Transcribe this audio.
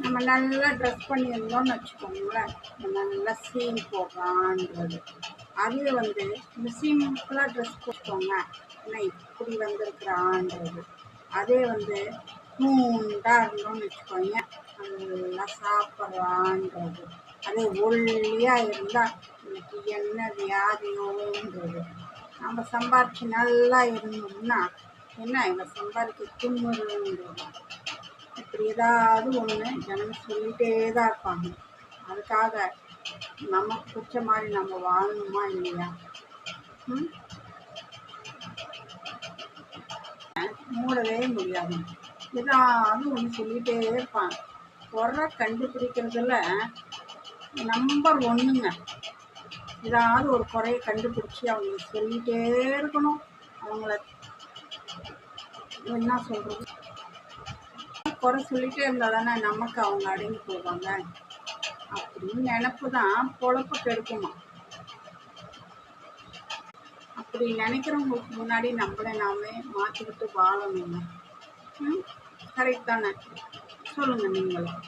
நம்ம நல்லா ட்ரெஸ் பண்ணியிருந்தோம்னு வச்சுக்கோங்களேன், நல்லா சீன் போடுறான்றது. அதுவே வந்து இந்த சிம்பிளாக ட்ரெஸ் போட்டுக்கோங்க, ஏன்னா இப்படி வந்திருக்கிறான்றது. அதே வந்து பூண்டா இருந்தோம்னு வச்சுக்கோங்க, நல்லா சாப்பிட்றான்றது. அதே ஒல்லியாக இருந்தால் இன்னைக்கு என்ன வியாதியோன்றது. நம்ம சம்பாரிச்சு நல்லா இருந்தோம்னா என்ன இவ சம்பாதிக்க தும்முறன்றது. இப்படி ஏதாவது ஒன்று ஜனம் சொல்லிகிட்டே தான் இருப்பாங்க. அதுக்காக நமக்கு பிடிச்ச மாதிரி நம்ம வாழணுமா இல்லையா? மூடவே முடியாது. ஏதாவது ஒன்று சொல்லிகிட்டே இருப்பாங்க. குறை கண்டுபிடிக்கிறதுல நம்பர் ஒன்றுங்க. ஏதாவது ஒரு குறையை கண்டுபிடிச்சி அவங்க சொல்லிகிட்டே இருக்கணும். அவங்கள என்ன சொல்கிறது, குறை சொல்லிகிட்டே இருந்தால் தானே நமக்கு அவங்க அடங்கி போவாங்க அப்படின்னு நினப்பு தான் பொழப்பு கெடுக்குமா. அப்படி நினைக்கிறவங்களுக்கு முன்னாடி நம்மளை நாமே மாற்றிக்கிட்டு வாழணுங்க. கரெக்ட் தானே? சொல்லுங்கள் நீங்களும்.